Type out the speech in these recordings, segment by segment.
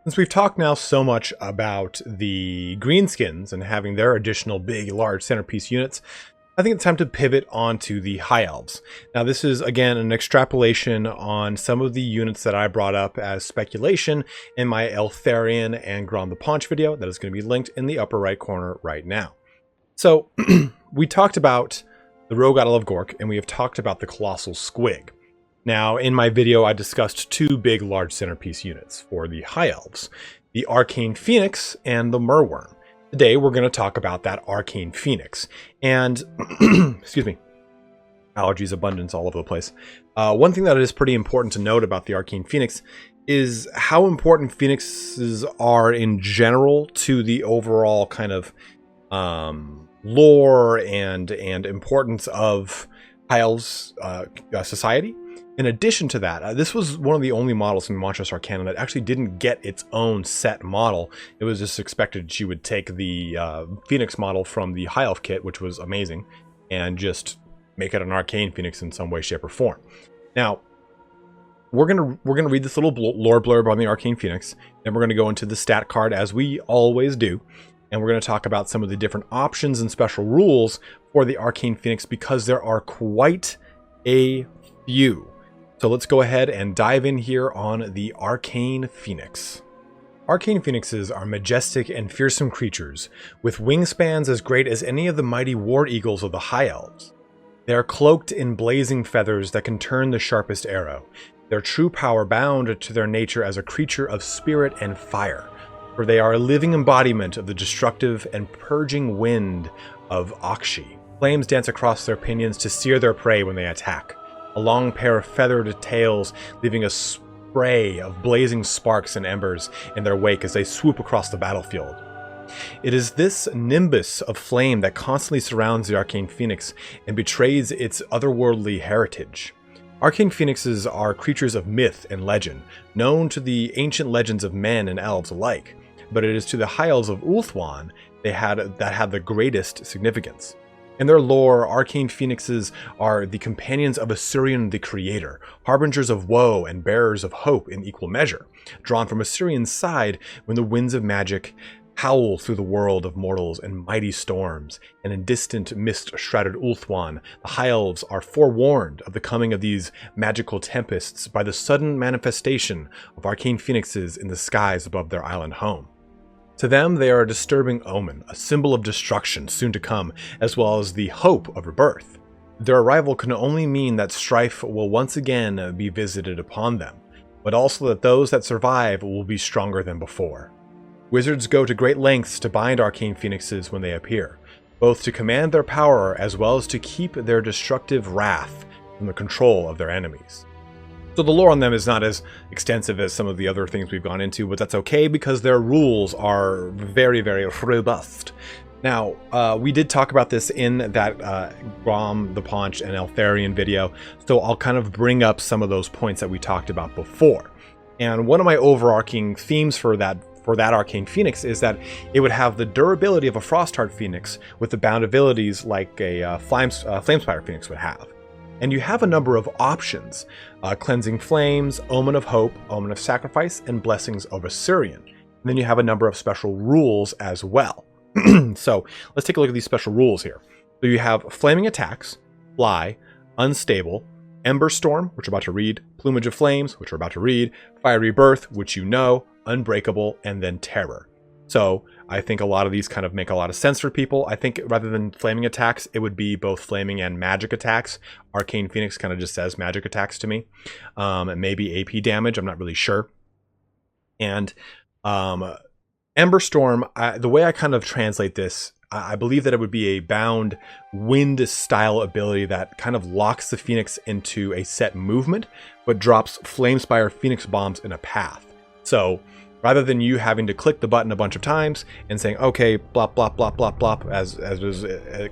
Since we've talked now so much about the greenskins and having their additional big, large centerpiece units, I think it's time to pivot onto the High Elves. Now, this is, again, an extrapolation on some of the units that I brought up as speculation in my Eltharion and Grom the Paunch video that is going to be linked in the upper right corner right now. So, we talked about the Rogue Idol of Gork, and we have talked about the Colossal Squig. Now, in my video, I discussed two big, large centerpiece units for the High Elves, the Arcane Phoenix and the Merworm. Today, we're going to talk about that Arcane Phoenix. And, excuse me, allergies abundance all over the place. One thing that is pretty important to note about the Arcane Phoenix is how important Phoenixes are in general to the overall kind of lore and importance of High Elves society. In addition to that, this was one of the only models in Monstrous Arcana that actually didn't get its own set model. It was just expected she would take the Phoenix model from the High Elf kit, which was amazing, and just make it an Arcane Phoenix in some way, shape, or form. Now, we're gonna read this little lore blurb on the Arcane Phoenix, then we're gonna go into the stat card as we always do, and we're gonna talk about some of the different options and special rules for the Arcane Phoenix because there are quite a few. So let's go ahead and dive in here on the Arcane Phoenix. Arcane Phoenixes are majestic and fearsome creatures, with wingspans as great as any of the mighty war eagles of the High Elves. They are cloaked in blazing feathers that can turn the sharpest arrow, their true power bound to their nature as a creature of spirit and fire, for they are a living embodiment of the destructive and purging wind of Akshi. Flames dance across their pinions to sear their prey when they attack. A long pair of feathered tails leaving a spray of blazing sparks and embers in their wake as they swoop across the battlefield. It is this nimbus of flame that constantly surrounds the Arcane Phoenix and betrays its otherworldly heritage. Arcane Phoenixes are creatures of myth and legend, known to the ancient legends of men and elves alike, but it is to the High Elves of Ulthuan that had the greatest significance. In their lore, Arcane Phoenixes are the companions of Syrian the Creator, harbingers of woe and bearers of hope in equal measure, drawn from Syrian's side when the winds of magic howl through the world of mortals in mighty storms, and in distant mist-shrouded Ulthuan, the High Elves are forewarned of the coming of these magical tempests by the sudden manifestation of Arcane Phoenixes in the skies above their island home. To them, they are a disturbing omen, a symbol of destruction soon to come, as well as the hope of rebirth. Their arrival can only mean that strife will once again be visited upon them, but also that those that survive will be stronger than before. Wizards go to great lengths to bind Arcane Phoenixes when they appear, both to command their power as well as to keep their destructive wrath from the control of their enemies. So the lore on them is not as extensive as some of the other things we've gone into, but that's okay because their rules are very, very robust. Now, we did talk about this in that Grom, the Paunch, and Eltharion video, so I'll kind of bring up some of those points that we talked about before. And one of my overarching themes for that Arcane Phoenix is that it would have the durability of a Frostheart Phoenix with the bound abilities like a Flamespire Phoenix would have. And you have a number of options, Cleansing Flames, Omen of Hope, Omen of Sacrifice, and Blessings of Syrian. And then you have a number of special rules as well. So let's take a look at these special rules here. So you have Flaming Attacks, Fly, Unstable, Ember Storm, which we're about to read, Plumage of Flames, which we're about to read, Fiery Birth, which you know, Unbreakable, and then Terror. So I think a lot of these kind of make a lot of sense for people. I think rather than flaming attacks, it would be both flaming and magic attacks. Arcane Phoenix kind of just says magic attacks to me. Maybe AP damage, I'm not really sure. And Ember Storm, the way I kind of translate this, I believe that it would be a bound wind style ability that kind of locks the Phoenix into a set movement, but drops Flamespire Phoenix bombs in a path. So rather than you having to click the button a bunch of times and saying, okay, blop, blop, blop, blop, blop, as was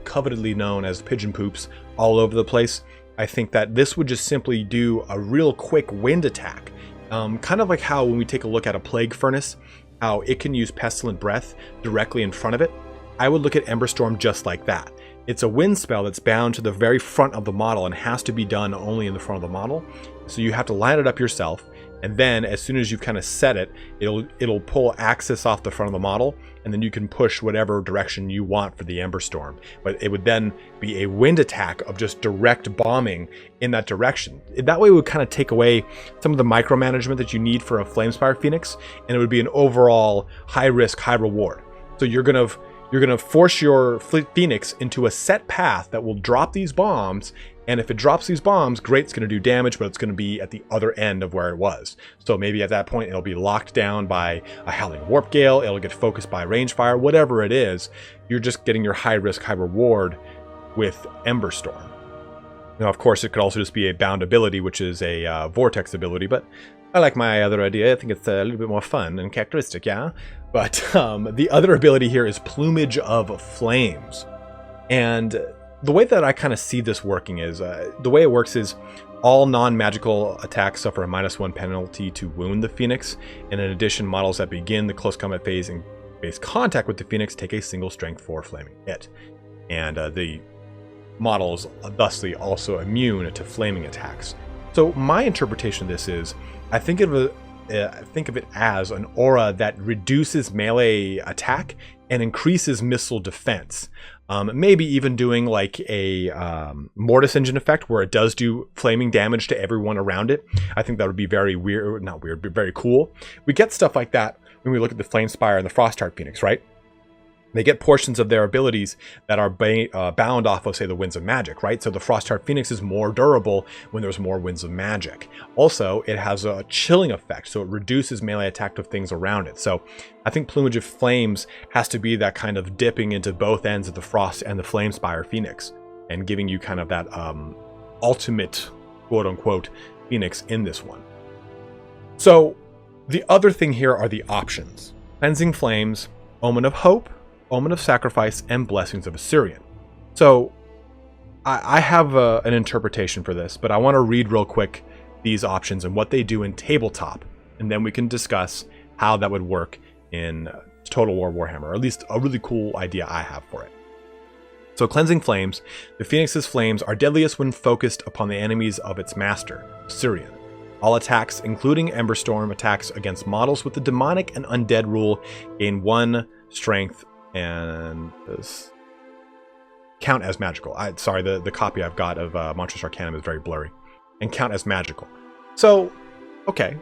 covetedly known as pigeon poops all over the place, I think that this would just simply do a real quick wind attack. Kind of like how when we take a look at a Plague Furnace, how it can use Pestilent Breath directly in front of it. I would look at Ember Storm just like that. It's a wind spell that's bound to the very front of the model and has to be done only in the front of the model. So you have to line it up yourself. And then as soon as you've kind of set it, it'll pull axis off the front of the model, and then you can push whatever direction you want for the Ember Storm. But it would then be a wind attack of just direct bombing in that direction. That way it would kind of take away some of the micromanagement that you need for a Flamespire Phoenix, and it would be an overall high risk, high reward. So you're gonna force your Phoenix into a set path that will drop these bombs, and if it drops these bombs, great, it's gonna do damage, but it's gonna be at the other end of where it was. So maybe at that point it'll be locked down by a Howling Warp Gale, it'll get focused by range fire, whatever it is, you're just getting your high risk, high reward with Ember Storm. Now, of course, it could also just be a bound ability, which is a vortex ability, but I like my other idea. I think it's a little bit more fun and characteristic, yeah? But the other ability here is Plumage of Flames. And the way that I kind of see this working is, the way it works is all non-magical attacks suffer a -1 penalty to wound the Phoenix, and in addition, models that begin the close combat phase in base contact with the Phoenix take a single strength 4 flaming hit. And the model is thusly also immune to flaming attacks. So my interpretation of this is, I think of it as an aura that reduces melee attack and increases missile defense. Maybe even doing like a Mortis Engine effect where it does do flaming damage to everyone around it. I think that would be very weird, not weird, but very cool. We get stuff like that when we look at the Flamespire and the Frostheart Phoenix, right? They get portions of their abilities that are bound off of, say, the Winds of Magic, right? So the Frostheart Phoenix is more durable when there's more Winds of Magic. Also, it has a chilling effect, so it reduces melee attack of things around it. So I think Plumage of Flames has to be that kind of dipping into both ends of the Frost and the Flamespire Phoenix, and giving you kind of that ultimate, quote-unquote, Phoenix in this one. So the other thing here are the options. Cleansing Flames, Omen of Hope, Omen of Sacrifice, and Blessings of Syrian. So I have an interpretation for this, but I want to read real quick these options and what they do in tabletop, and then we can discuss how that would work in Total War Warhammer, or at least a really cool idea I have for it. So Cleansing Flames, the Phoenix's flames are deadliest when focused upon the enemies of its master, Syrian. All attacks, including Ember Storm attacks against models with the demonic and undead rule, gain 1 strength and this count as magical. Sorry, the copy I've got of Monstrous Arcanum is very blurry. And count as magical. So, okay.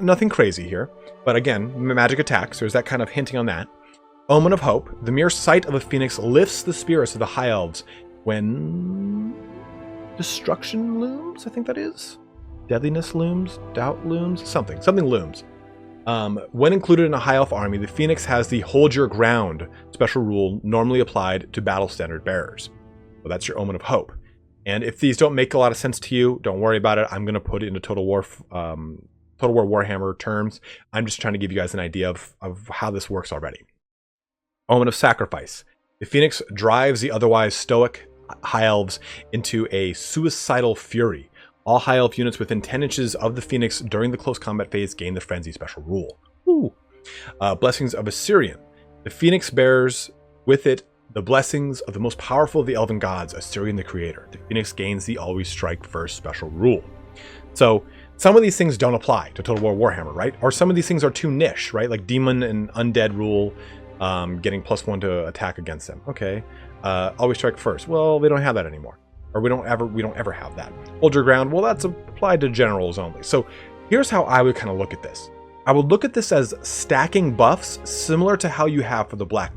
Nothing crazy here. But again, magic attacks, there's that kind of hinting on that. Omen of Hope. The mere sight of a phoenix lifts the spirits of the High Elves when destruction looms, I think that is. Deadliness looms, doubt looms, something looms. When included in a High Elf army, the Phoenix has the Hold Your Ground special rule normally applied to battle standard bearers. So that's your Omen of Hope. And if these don't make a lot of sense to you, don't worry about it. I'm going to put it into Total War Warhammer terms. I'm just trying to give you guys an idea of how this works already. Omen of Sacrifice. The Phoenix drives the otherwise stoic High Elves into a suicidal fury. All High Elf units within 10 inches of the Phoenix during the close combat phase gain the Frenzy special rule. Ooh. Blessings of Syrian. The Phoenix bears with it the blessings of the most powerful of the elven gods, Syrian the Creator. The Phoenix gains the Always Strike First special rule. So some of these things don't apply to Total War Warhammer, right? Or some of these things are too niche, right? Like Demon and Undead rule, getting +1 to attack against them. Okay. Always Strike First. Well, they don't have that anymore. Or we don't ever have that. Hold Your Ground, well, that's applied to generals only. So here's how I would kind of look at this. I would look at this as stacking buffs similar to how you have for the Black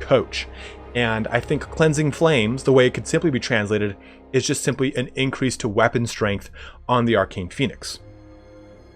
Coach. And I think Cleansing Flames, the way it could simply be translated, is just simply an increase to weapon strength on the Arcane Phoenix.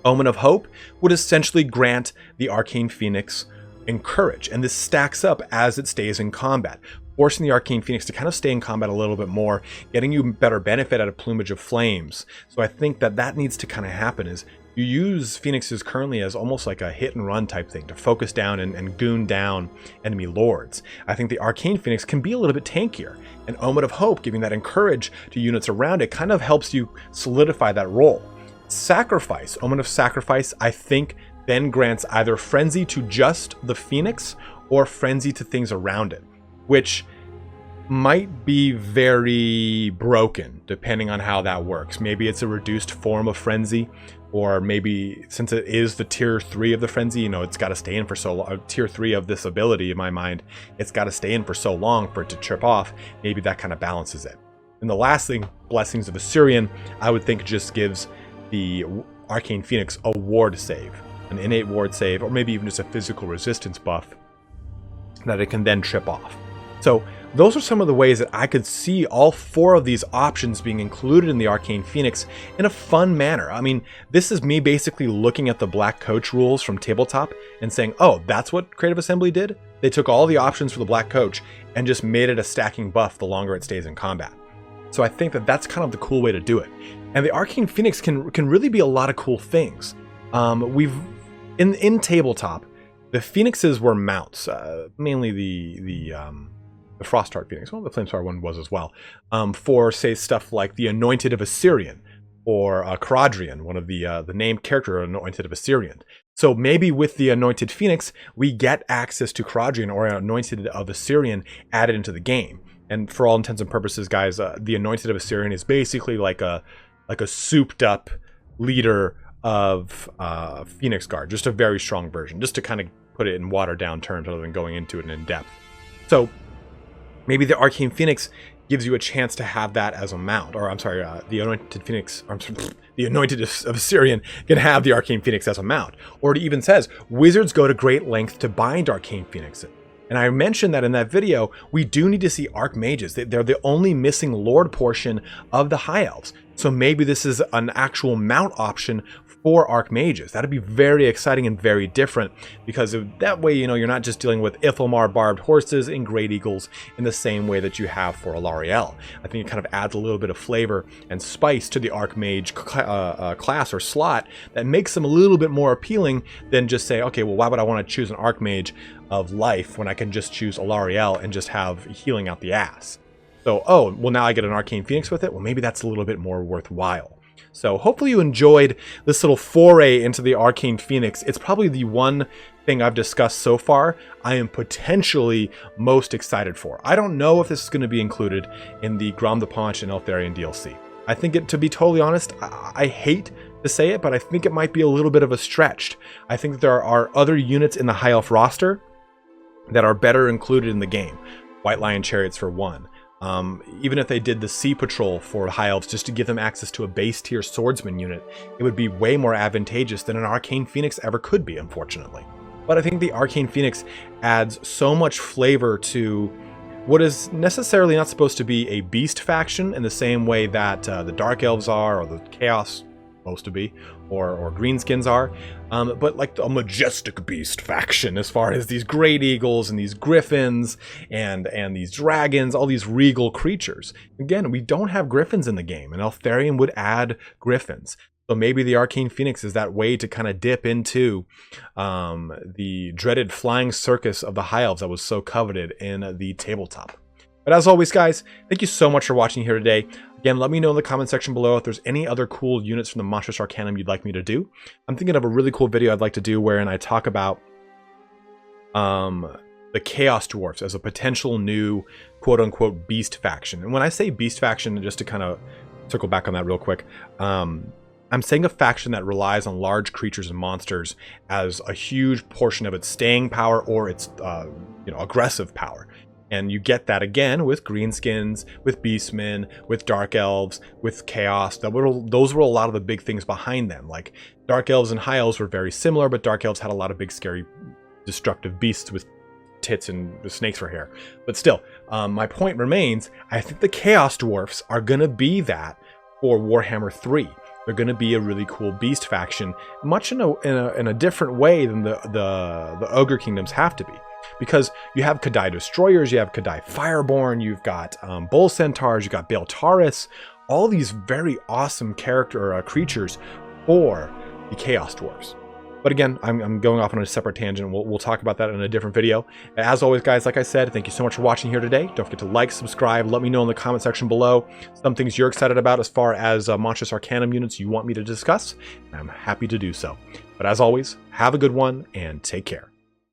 Omen of Hope would essentially grant the Arcane Phoenix Encourage, and this stacks up as it stays in combat, forcing the Arcane Phoenix to kind of stay in combat a little bit more, getting you better benefit out of Plumage of Flames. So I think that needs to kind of happen, is you use Phoenixes currently as almost like a hit and run type thing to focus down and goon down enemy lords. I think the Arcane Phoenix can be a little bit tankier, and Omen of Hope, giving that encourage to units around it, kind of helps you solidify that role. Sacrifice, Omen of Sacrifice, I think then grants either Frenzy to just the Phoenix or Frenzy to things around it, which might be very broken depending on how that works. Maybe it's a reduced form of frenzy, or maybe since it is the tier 3 of the frenzy, you know, it's got to stay in for so long. Tier 3 of this ability, in my mind, it's got to stay in for so long for it to trip off. Maybe that kind of balances it. And the last thing, Blessings of Syrian, I would think just gives the Arcane Phoenix a ward save, an innate ward save, or maybe even just a physical resistance buff that it can then trip off. So those are some of the ways that I could see all 4 of these options being included in the Arcane Phoenix in a fun manner. I mean, this is me basically looking at the Black Coach rules from tabletop and saying, oh, that's what Creative Assembly did? They took all the options for the Black Coach and just made it a stacking buff the longer it stays in combat. So I think that that's kind of the cool way to do it. And the Arcane Phoenix can really be a lot of cool things. In tabletop, the Phoenixes were mounts, mainly the Frostheart Phoenix. Well, the Flamestar one was as well. For, say, stuff like the Anointed of Syrian, or Caradrian, one of the named character Anointed of Syrian. So maybe with the Anointed Phoenix, we get access to Caradrian or Anointed of Syrian added into the game. And for all intents and purposes, guys, the Anointed of Syrian is basically like a souped up leader of Phoenix Guard, just a very strong version, just to kind of put it in watered down terms rather than going into it in depth. So maybe the Arcane Phoenix gives you a chance to have that as a mount, or I'm sorry, the Anointed Phoenix, the Anointed of Syrian can have the Arcane Phoenix as a mount. Or it even says, wizards go to great length to bind Arcane Phoenix. And I mentioned that in that video, we do need to see Archmages. They're the only missing Lord portion of the High Elves. So maybe this is an actual mount option for Archmages. That'd be very exciting and very different, because that way, you know, you're not just dealing with Ithilmar barbed horses and Great Eagles in the same way that you have for Alarielle. I think it kind of adds a little bit of flavor and spice to the Archmage class or slot that makes them a little bit more appealing than just say, okay, well, why would I want to choose an Archmage of life when I can just choose Alarielle and just have healing out the ass? So, oh, well, now I get an Arcane Phoenix with it? Well, maybe that's a little bit more worthwhile. So hopefully you enjoyed this little foray into the Arcane Phoenix. It's probably the one thing I've discussed so far I am potentially most excited for. I don't know if this is going to be included in the Grom the Paunch and Eltharion DLC. I think it, to be totally honest, I hate to say it, but I think it might be a little bit of a stretch. I think that there are other units in the High Elf roster that are better included in the game. White Lion Chariots for one. Even if they did the Sea Patrol for High Elves just to give them access to a base tier swordsman unit, it would be way more advantageous than an Arcane Phoenix ever could be, unfortunately. But I think the Arcane Phoenix adds so much flavor to what is necessarily not supposed to be a beast faction in the same way that the Dark Elves are, or the Chaos supposed to be, or Greenskins are, but like a majestic beast faction as far as these Great Eagles and these Griffins and these dragons, all these regal creatures. Again, we don't have Griffins in the game, and Eltharion would add Griffins. So maybe the Arcane Phoenix is that way to kind of dip into the dreaded flying circus of the High Elves that was so coveted in the tabletop. But as always, guys, thank you so much for watching here today. Again, let me know in the comment section below if there's any other cool units from the Monstrous Arcanum you'd like me to do. I'm thinking of a really cool video I'd like to do wherein I talk about the Chaos Dwarfs as a potential new quote-unquote beast faction. And when I say beast faction, just to kind of circle back on that real quick, I'm saying a faction that relies on large creatures and monsters as a huge portion of its staying power or its aggressive power. And you get that again with Greenskins, with Beastmen, with Dark Elves, with Chaos. Those were a lot of the big things behind them. Like Dark Elves and High Elves were very similar, but Dark Elves had a lot of big, scary, destructive beasts with tits and snakes for hair. But still, my point remains, I think the Chaos Dwarfs are going to be that for Warhammer 3. They're going to be a really cool beast faction, much in a different way than the Ogre Kingdoms have to be. Because you have Kadai Destroyers, you have Kadai Fireborn, you've got Bull Centaurs, you've got Baal Taurus, all these very awesome creatures for the Chaos Dwarfs. But again, I'm going off on a separate tangent. We'll talk about that in a different video. As always, guys, like I said, thank you so much for watching here today. Don't forget to like, subscribe, let me know in the comment section below some things you're excited about as far as Monstrous Arcanum units you want me to discuss. I'm happy to do so. But as always, have a good one and take care.